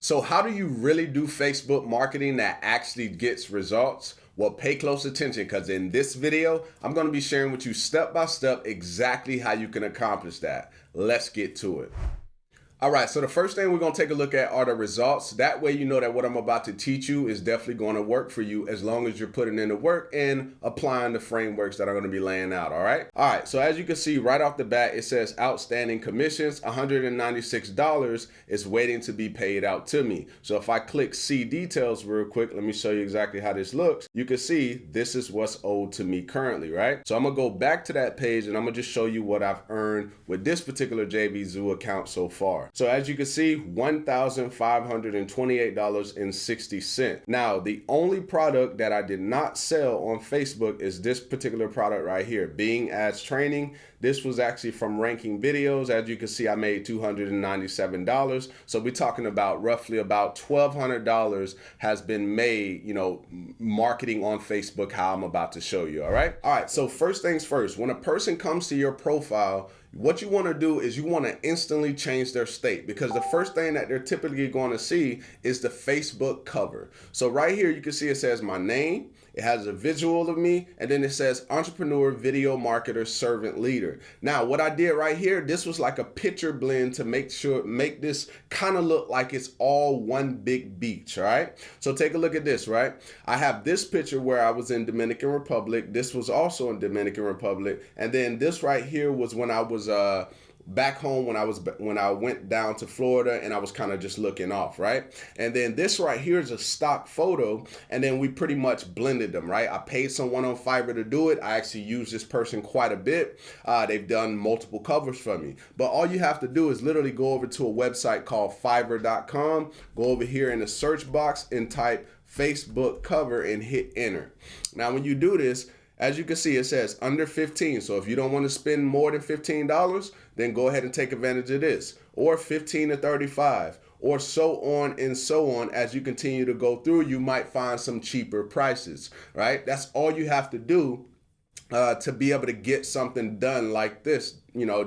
So how do you really do Facebook marketing that actually gets results? Well, pay close attention because in this video, I'm going to be sharing with you step by step exactly how you can accomplish that. Let's get to it. All right, so the first thing we're going to take a look at are the results. That way you know that what I'm about to teach you is definitely going to work for you as long as you're putting in the work and applying the frameworks that I'm going to be laying out, all right? All right, so as you can see right off the bat, it says outstanding commissions, $196 is waiting to be paid out to me. So if I click see details real quick, let me show you exactly how this looks. You can see this is what's owed to me currently, right? So I'm going to go back to that page and I'm going to just show you what I've earned with this particular JVZoo account so far. So as you can see, $1,528.60. Now, the only product that I did not sell on Facebook is this particular product right here, Bing Ads Training. This was actually from Ranking Videos. As you can see, I made $297. So we're talking about roughly about $1,200 has been made, marketing on Facebook, how I'm about to show you, all right? All right, so first things first, when a person comes to your profile, what you want to do is you want to instantly change their state, because the first thing that they're typically going to see is the Facebook cover. So right here, you can see it says my name. It has a visual of me, and then it says entrepreneur, video marketer, servant leader. Now, what I did right here, this was like a picture blend to make this kind of look like it's all one big beach, all right? So take a look at this, right? I have this picture where I was in Dominican Republic. This was also in Dominican Republic. And then this right here was when I was back home when I went down to Florida and I was kind of just looking off, right? And then this right here is a stock photo, and then we pretty much blended them, right? I paid someone on Fiverr to do it. I actually use this person quite a bit. They've done multiple covers for me, but all you have to do is literally go over to a website called Fiverr.com, go over here in the search box and type Facebook cover and hit enter. Now, when you do this, as you can see, it says under 15. So if you don't want to spend more than $15, then go ahead and take advantage of this, or 15 to 35, or so on and so on. As you continue to go through, you might find some cheaper prices, right? That's all you have to do to be able to get something done like this.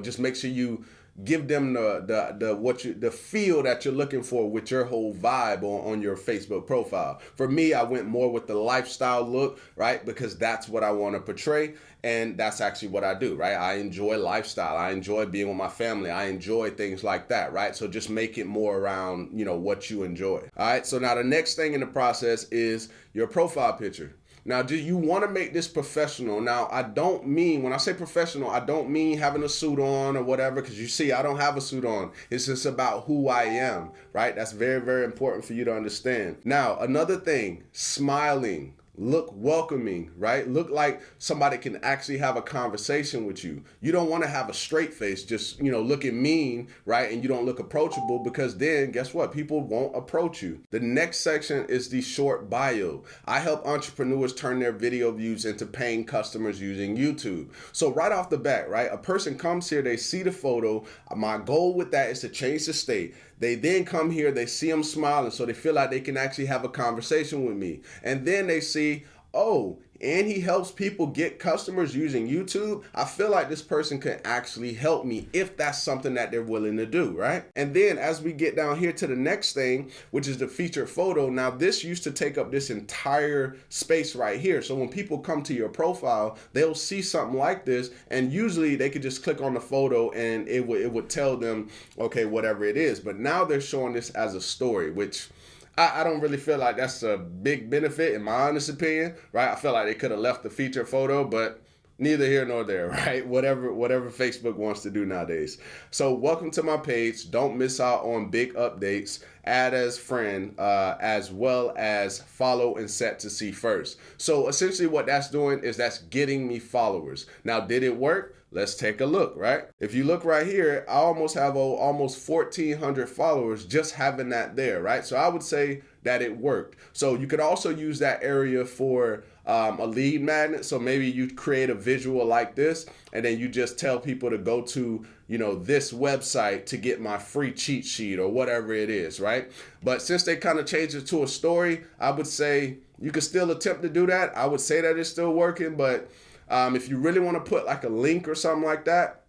Just make sure you give them the feel that you're looking for with your whole vibe on your Facebook profile. For me, I went more with the lifestyle look, right? Because that's what I want to portray. And that's actually what I do, right? I enjoy lifestyle. I enjoy being with my family. I enjoy things like that, right? So just make it more around, what you enjoy. All right. So now the next thing in the process is your profile picture. Now, do you want to make this professional? Now, when I say professional, I don't mean having a suit on or whatever, because you see, I don't have a suit on. It's just about who I am, right? That's very, very important for you to understand. Now, another thing, smiling. Look welcoming, right? Look like somebody can actually have a conversation with you. You don't want to have a straight face, just, looking mean, right? And you don't look approachable, because then guess what? People won't approach you. The next section is the short bio. I help entrepreneurs turn their video views into paying customers using YouTube. So right off the bat, right? A person comes here, they see the photo. My goal with that is to change the state. They then come here, they see them smiling, so they feel like they can actually have a conversation with me. And then they see, oh, and he helps people get customers using YouTube. I feel like this person can actually help me if that's something that they're willing to do, right? And then as we get down here to the next thing, which is the featured photo. Now, this used to take up this entire space right here. So when people come to your profile, they'll see something like this, and usually they could just click on the photo and it would tell them, okay, whatever it is. But now they're showing this as a story, which I don't really feel like that's a big benefit in my honest opinion, right? I feel like they could have left the feature photo, but neither here nor there, right? Whatever Facebook wants to do nowadays. So welcome to my page. Don't miss out on big updates. Add as friend, as well as follow and set to see first. So essentially what that's doing is that's getting me followers. Now, did it work? Let's take a look, right? If you look right here, I almost have almost 1,400 followers just having that there, right? So I would say that it worked. So you could also use that area for a lead magnet. So maybe you create a visual like this, and then you just tell people to go to, this website to get my free cheat sheet or whatever it is, right? But since they kind of changed it to a story, I would say you could still attempt to do that. I would say that it's still working, but if you really want to put like a link or something like that,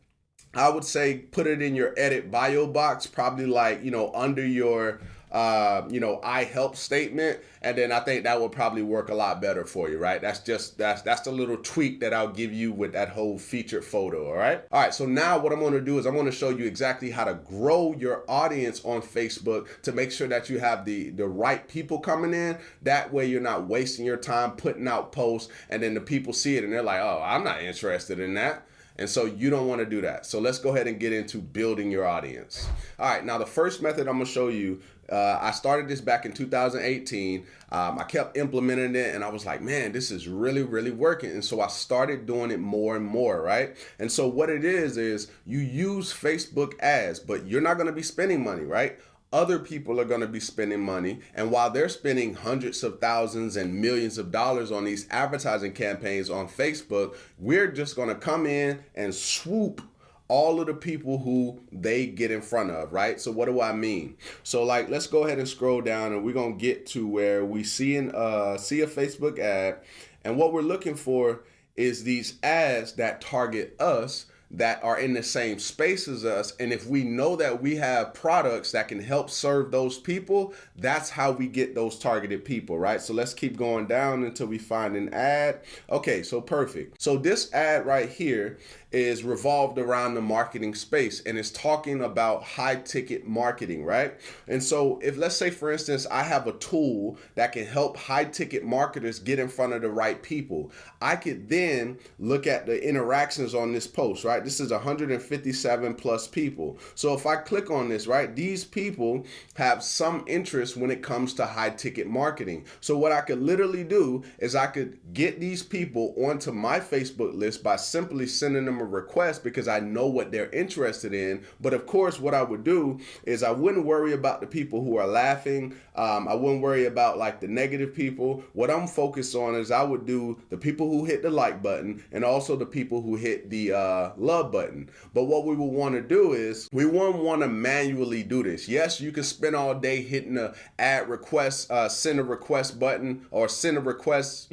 I would say put it in your edit bio box, probably like, under your I help statement, and then I think that would probably work a lot better for you, right? That's the little tweak that I'll give you with that whole featured photo. All right. So now what I'm going to do is I'm going to show you exactly how to grow your audience on Facebook to make sure that you have the right people coming in. That way you're not wasting your time putting out posts, and then the people see it and they're like, oh, I'm not interested in that. And so you don't want to do that. So let's go ahead and get into building your audience. All right, now the first method I'm going to show you, I started this back in 2018. I kept implementing it and I was like, man, this is really, really working. And so I started doing it more and more, right? And so what it is you use Facebook ads, but you're not going to be spending money, right? Other people are going to be spending money. And while they're spending hundreds of thousands and millions of dollars on these advertising campaigns on Facebook, we're just going to come in and swoop all of the people who they get in front of, right? So what do I mean? So like, let's go ahead and scroll down and we're going to get to where we see a Facebook ad. And what we're looking for is these ads that target us, that are in the same space as us. And if we know that we have products that can help serve those people, that's how we get those targeted people, right? So let's keep going down until we find an ad. Okay, so perfect. So this ad right here is revolved around the marketing space, and it's talking about high ticket marketing, right? And so if, let's say for instance, I have a tool that can help high ticket marketers get in front of the right people, I could then look at the interactions on this post, right? This is 157 plus people. So if I click on this, right, these people have some interest when it comes to high ticket marketing. So what I could literally do is I could get these people onto my Facebook list by simply sending them a request, because I know what they're interested in. But of course, what I would do is I wouldn't worry about the people who are laughing. I wouldn't worry about like the negative people. What I'm focused on is I would do the people who hit the like button and also the people who hit the love button. But what we would want to do is we won't want to manually do this. Yes, you can spend all day hitting the add request, send a request button, or send a request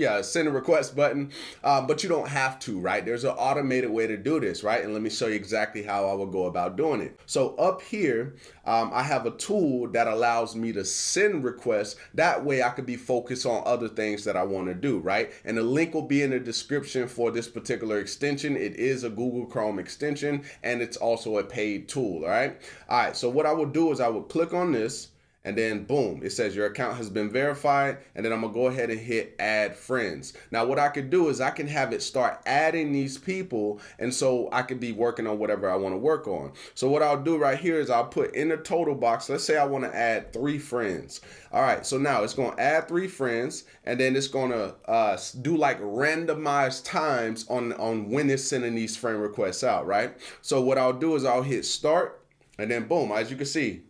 button, but you don't have to, right? There's an automated way to do this, right? And let me show you exactly how I would go about doing it. So up here, I have a tool that allows me to send requests. That way I could be focused on other things that I want to do, right? And the link will be in the description for this particular extension. It is a Google Chrome extension, and it's also a paid tool, all right? All right, so what I would do is I would click on this, and then boom, it says your account has been verified. And then I'm gonna go ahead and hit add friends. Now what I could do is I can have it start adding these people, and so I could be working on whatever I wanna work on. So what I'll do right here is I'll put in the total box, let's say I wanna add 3 friends. All right, so now it's gonna add 3 friends, and then it's gonna do like randomized times on when it's sending these friend requests out, right? So what I'll do is I'll hit start, and then boom, as you can see,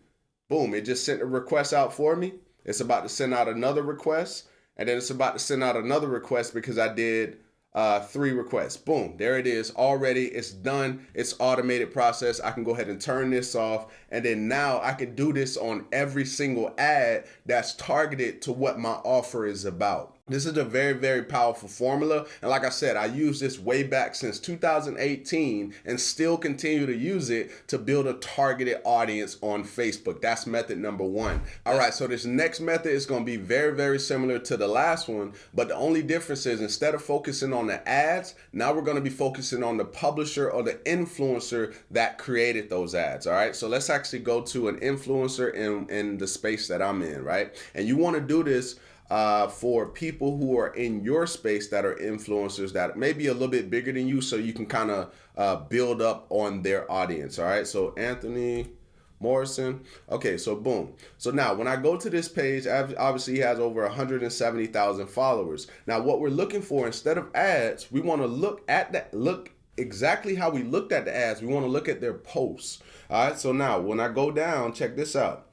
boom, it just sent a request out for me. It's about to send out another request, and then it's about to send out another request because I did 3 requests. Boom, there it is already. It's done. It's automated process. I can go ahead and turn this off, and then now I can do this on every single ad that's targeted to what my offer is about. This is a very, very powerful formula. And like I said, I used this way back since 2018 and still continue to use it to build a targeted audience on Facebook. That's method number 1. All right, so this next method is going to be very, very similar to the last one. But the only difference is instead of focusing on the ads, now we're going to be focusing on the publisher or the influencer that created those ads. All right, so let's actually go to an influencer in the space that I'm in, right? And you want to do this for people who are in your space that are influencers that may be a little bit bigger than you, so you can kind of build up on their audience. All right, so Anthony Morrison. Okay, so boom. So now when I go to this page, obviously he has over 170,000 followers. Now what we're looking for, instead of ads, we want to look exactly how we looked at the ads. We want to look at their posts. All right, so now when I go down, check this out.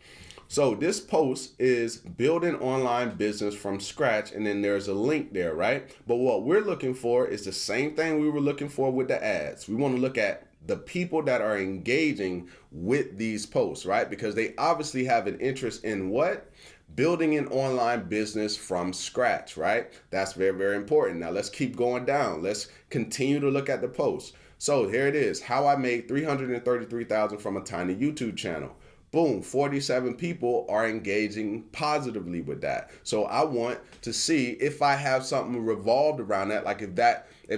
So this post is building online business from scratch, and then there's a link there, right? But what we're looking for is the same thing we were looking for with the ads. We want to look at the people that are engaging with these posts, right? Because they obviously have an interest in what? Building an online business from scratch, right? That's very, very important. Now let's keep going down. Let's continue to look at the posts. So here it is, how I made $333,000 from a tiny YouTube channel. boom, 47 people are engaging positively with that. So I want to see if I have something revolved around that, like if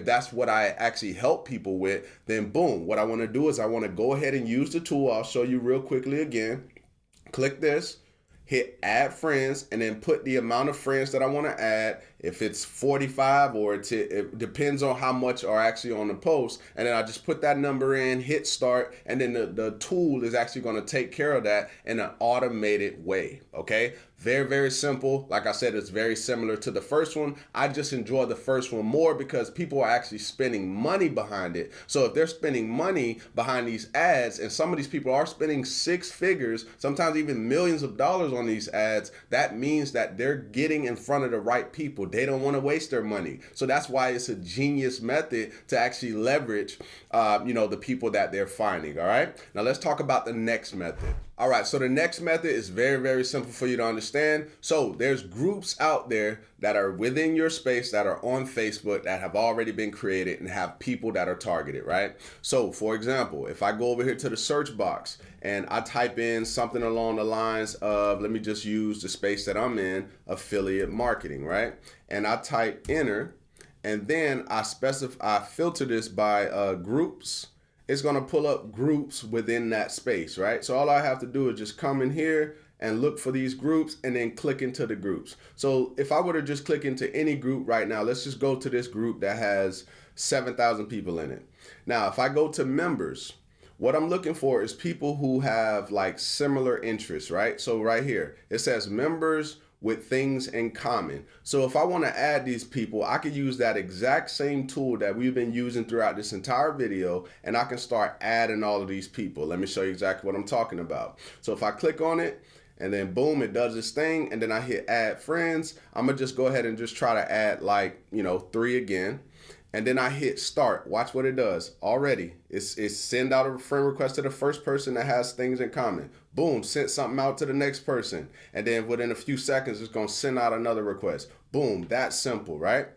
that's what I actually help people with, then boom, what I want to do is I want to go ahead and use the tool. I'll show you real quickly again. Click this, hit add friends, and then put the amount of friends that I want to add. If it's 45 or it depends on how much are actually on the post. And then I just put that number in, hit start, and then the tool is actually going to take care of that in an automated way. Okay. Very, very simple. Like I said, it's very similar to the first one. I just enjoy the first one more because people are actually spending money behind it. So if they're spending money behind these ads, and some of these people are spending six figures, sometimes even millions of dollars on these ads, that means that they're getting in front of the right people. They don't want to waste their money. So that's why it's a genius method to actually leverage, the people that they're finding. All right. Now let's talk about the next method. All right, so the next method is very, very simple for you to understand. So there's groups out there that are within your space that are on Facebook that have already been created and have people that are targeted, right? So for example, if I go over here to the search box and I type in something along the lines of, let me just use the space that I'm in, affiliate marketing, right? And I type enter, and then I filter this by groups. It's going to pull up groups within that space, right? So all I have to do is just come in here and look for these groups and then click into the groups. So if I were to just click into any group right now, let's just go to this group that has 7,000 people in it. Now, if I go to members, what I'm looking for is people who have like similar interests, right? So right here, it says members with things in common. So if I want to add these people, I could use that exact same tool that we've been using throughout this entire video, and I can start adding all of these people. Let me show you exactly what I'm talking about. So if I click on it, and then boom, it does this thing, and then I hit add friends, I'm gonna just go ahead and just try to add 3 again. And then I hit start. Watch what it does. Already, it's send out a friend request to the first person that has things in common. Boom, sent something out to the next person. And then within a few seconds, it's going to send out another request. Boom, that's simple, right?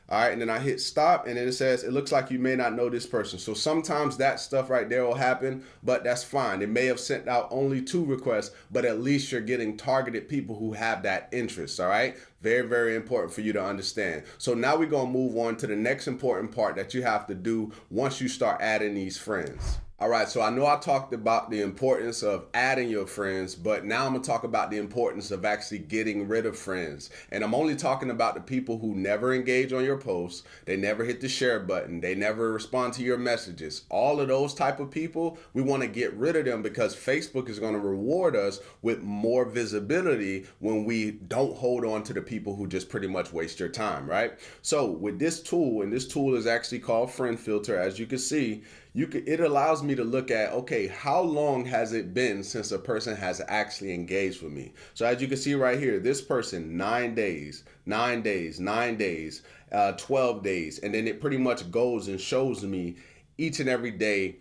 All right, and then I hit stop, and then it says, it looks like you may not know this person. So sometimes that stuff right there will happen, but that's fine. It may have sent out only 2 requests, but at least you're getting targeted people who have that interest, all right? Very, very important for you to understand. So now we're going to move on to the next important part that you have to do once you start adding these friends. All right, so I know I talked about the importance of adding your friends, but now I'm gonna talk about the importance of actually getting rid of friends. And I'm only talking about the people who never engage on your posts, they never hit the share button, they never respond to your messages. All of those type of people, we wanna get rid of them because Facebook is gonna reward us with more visibility when we don't hold on to the people who just pretty much waste your time, right? So with this tool, and this tool is actually called Friend Filter, as you can see, it allows me to look at, okay, how long has it been since a person has actually engaged with me? So as you can see right here, this person, 9 days, 9 days, 9 days, 12 days. And then it pretty much goes and shows me each and every day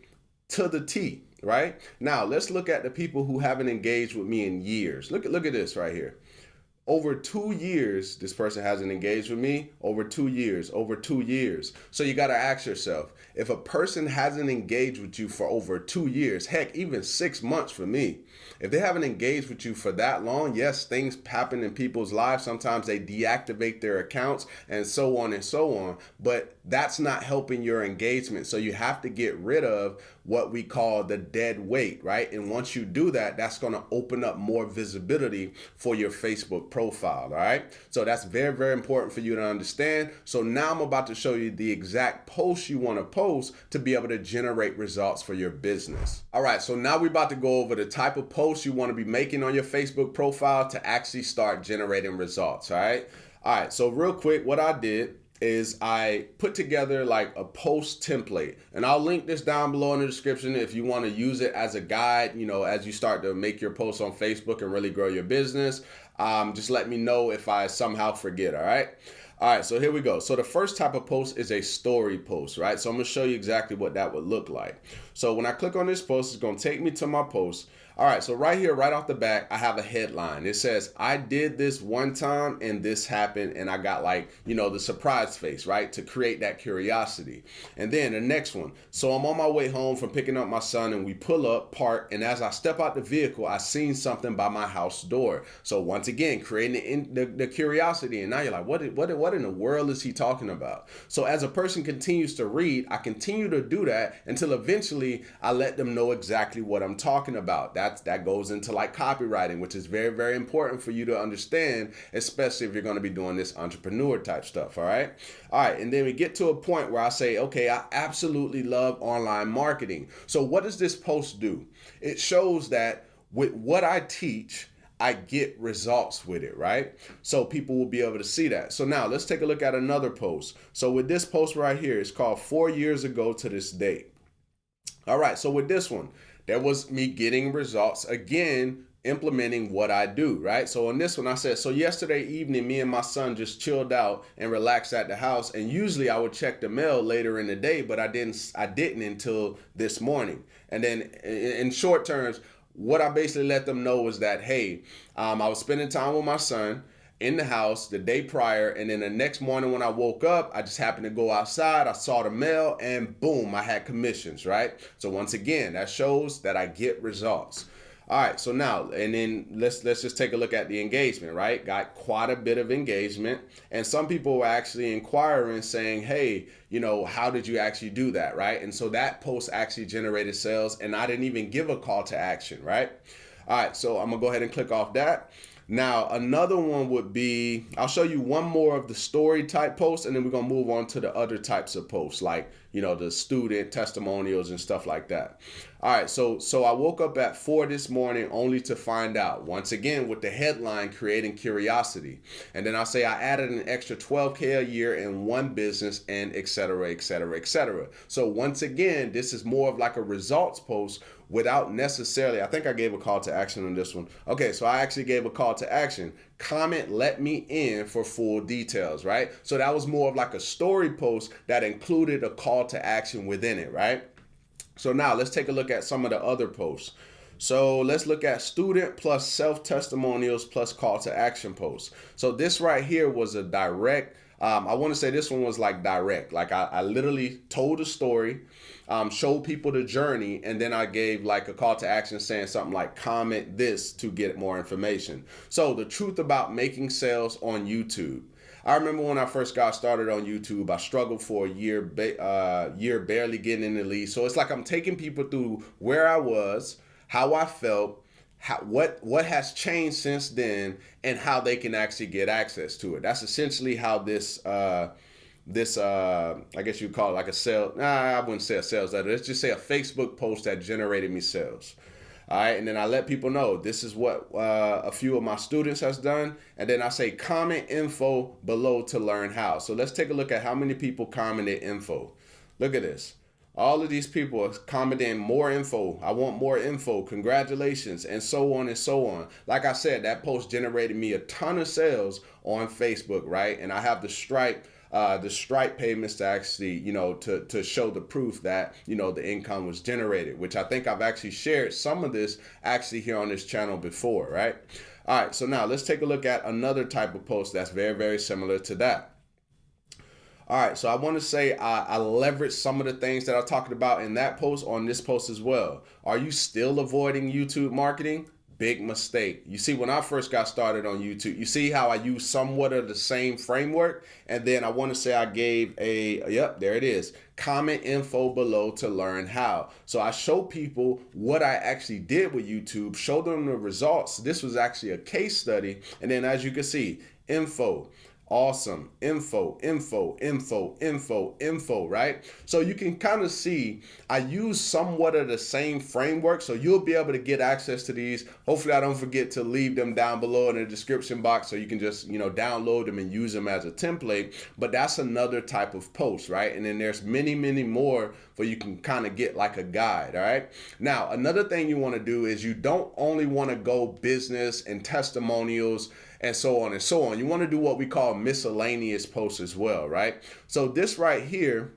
to the T, right? Now let's look at the people who haven't engaged with me in years. Look at this right here. Over 2 years, this person hasn't engaged with me. Over 2 years, over 2 years. So you got to ask yourself, if a person hasn't engaged with you for over 2 years, heck, even 6 months for me, if they haven't engaged with you for that long, yes, things happen in people's lives. Sometimes they deactivate their accounts and so on and so on. But that's not helping your engagement. So you have to get rid of what we call the dead weight, right? And once you do that, that's going to open up more visibility for your Facebook profile, all right? So that's very, very important for you to understand. So now I'm about to show you the exact posts you want to post to be able to generate results for your business. All right, so now we're about to go over the type of posts you want to be making on your Facebook profile to actually start generating results, all right? All right, so real quick, what I did is I put together like a post template, and I'll link this down below in the description if you want to use it as a guide, as you start to make your posts on Facebook and really grow your business. Just let me know if I somehow forget, all right? All right, so here we go. So the first type of post is a story post, right? So I'm gonna show you exactly what that would look like. So when I click on this post, it's gonna take me to my post. All right, so right here, right off the back, I have a headline. It says, I did this one time and this happened, and I got like, the surprise face, right? To create that curiosity. And then the next one. So I'm on my way home from picking up my son, and we pull up, park, and as I step out the vehicle, I seen something by my house door. So once again, creating the curiosity. And now you're like, what in the world is he talking about? So as a person continues to read, I continue to do that until eventually I let them know exactly what I'm talking about. That goes into like copywriting, which is very, very important for you to understand, especially if you're going to be doing this entrepreneur type stuff. All right. And then we get to a point where I say, okay, I absolutely love online marketing. So what does this post do? It shows that with what I teach, I get results with it, right? So people will be able to see that. So now let's take a look at another post. So with this post right here, it's called 4 years ago to this date. All right, so with this one, that was me getting results again, implementing what I do, right? So on this one, I said, so yesterday evening, me and my son just chilled out and relaxed at the house. And usually I would check the mail later in the day, but I didn't until this morning. And then in short terms, what I basically let them know was that, hey, I was spending time with my son in the house the day prior, and then the next morning when I woke up, I just happened to go outside, I saw the mail, and boom, I had commissions, right? So once again, that shows that I get results. All right, so now, and then let's just take a look at the engagement, right? Got quite a bit of engagement, and some people were actually inquiring, saying, hey, how did you actually do that, right? And so that post actually generated sales, and I didn't even give a call to action, right? All right, so I'm gonna go ahead and click off that. Now, another one would be, I'll show you one more of the story type posts, and then we're going to move on to the other types of posts, like, the student testimonials and stuff like that. All right, so I woke up at 4 this morning only to find out, once again, with the headline, creating curiosity. And then I'll say I added an extra 12K a year in one business, and et cetera, et cetera, et cetera. So once again, this is more of like a results post without necessarily, I think I gave a call to action on this one. Okay, so I actually gave a call to action. Comment, let me in for full details, right? So that was more of like a story post that included a call to action within it, right? So now let's take a look at some of the other posts. So let's look at student plus self-testimonials plus call to action posts. So this right here was a direct, I want to say this one was like direct. Like I literally told a story, showed people the journey, and then I gave like a call to action saying something like comment this to get more information. So the truth about making sales on YouTube. I remember when I first got started on YouTube, I struggled for a year barely getting in the lead. So it's like I'm taking people through where I was, how I felt, what has changed since then, and how they can actually get access to it. That's essentially how this I guess you'd call it like a sale. Nah, I wouldn't say a sales letter. Let's just say a Facebook post that generated me sales. All right, and then I let people know this is what a few of my students has done, and then I say comment info below to learn how. So let's take a look at how many people commented info. Look at this. All of these people are commenting more info. I want more info. Congratulations, and so on and so on. Like I said, that post generated me a ton of sales on Facebook, right? And I have the Stripe payments to actually, to show the proof that, the income was generated, which I think I've actually shared some of this actually here on this channel before, right? All right, so now let's take a look at another type of post that's very, very similar to that. All right, so I want to say I leveraged some of the things that I talked about in that post on this post as well. Are you still avoiding YouTube marketing? Big mistake. You see, when I first got started on YouTube, you see how I use somewhat of the same framework, and then I want to say I gave yep, there it is, comment info below to learn how. So I show people what I actually did with YouTube, show them the results. This was actually a case study, and then as you can see, info. Awesome. Info, right? So you can kind of see I use somewhat of the same framework, so you'll be able to get access to these. Hopefully I don't forget to leave them down below in the description box so you can just, download them and use them as a template. But that's another type of post, right? And then there's many, many more where you can kind of get like a guide, all right? Now, another thing you want to do is you don't only want to go business and testimonials and so on and so on. You want to do what we call miscellaneous posts as well, right? So this right here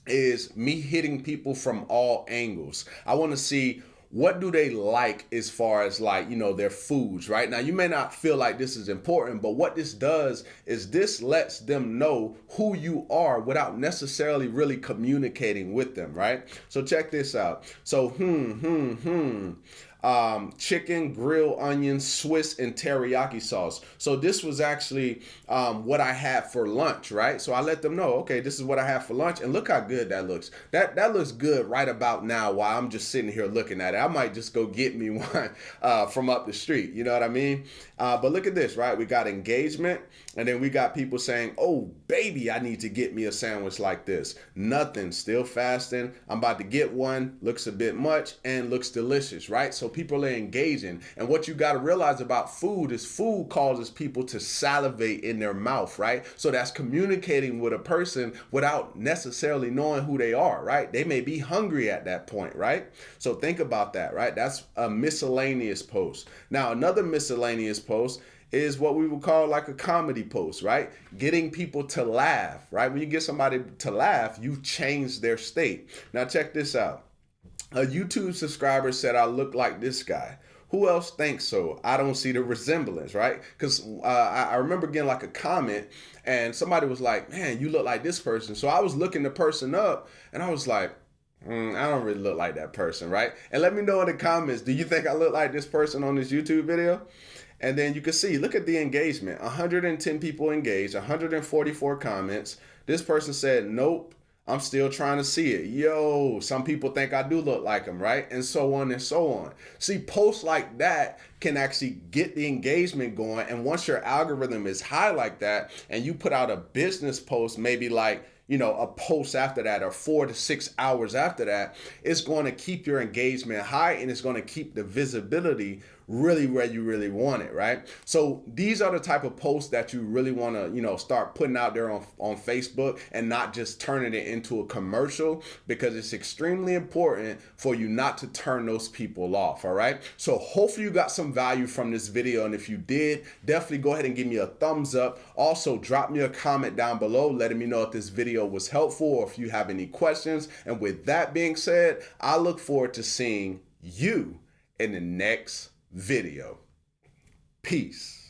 is me hitting people from all angles. I want to see what do they like as far as like, their foods, right? Now, you may not feel like this is important, but what this does is this lets them know who you are without necessarily really communicating with them, right? So check this out. So, chicken, grilled onions, Swiss, and teriyaki sauce. So this was actually what I had for lunch, right? So I let them know, okay, this is what I have for lunch, and look how good that looks. That looks good right about now while I'm just sitting here looking at it. I might just go get me one from up the street, you know what I mean? But look at this, right? We got engagement, and then we got people saying, oh, baby, I need to get me a sandwich like this. Nothing, still fasting. I'm about to get one, looks a bit much, and looks delicious, right? So people are engaging. And what you got to realize about food is food causes people to salivate in their mouth, right? So that's communicating with a person without necessarily knowing who they are, right? They may be hungry at that point, right? So think about that, right? That's a miscellaneous post. Now, another miscellaneous post is what we would call like a comedy post, right? Getting people to laugh, right? When you get somebody to laugh, you've changed their state. Now check this out. A YouTube subscriber said I look like this guy. Who else thinks so? I don't see the resemblance, right? Because I remember getting like a comment and somebody was like, man, you look like this person. So I was looking the person up and I was like, I don't really look like that person, right? And let me know in the comments, do you think I look like this person on this YouTube video? And then you can see, look at the engagement. 110 people engaged, 144 comments. This person said, nope, I'm still trying to see it. Yo, some people think I do look like them, right? And so on and so on. See, posts like that can actually get the engagement going. And once your algorithm is high like that, and you put out a business post, maybe like, a post after that or 4 to 6 hours after that, it's going to keep your engagement high and it's going to keep the visibility really where you really want it, right? So these are the type of posts that you really want to, start putting out there on Facebook and not just turning it into a commercial, because it's extremely important for you not to turn those people off, all right? So hopefully you got some value from this video. And if you did, definitely go ahead and give me a thumbs up. Also, drop me a comment down below letting me know if this video was helpful or if you have any questions. And with that being said, I look forward to seeing you in the next video. Peace.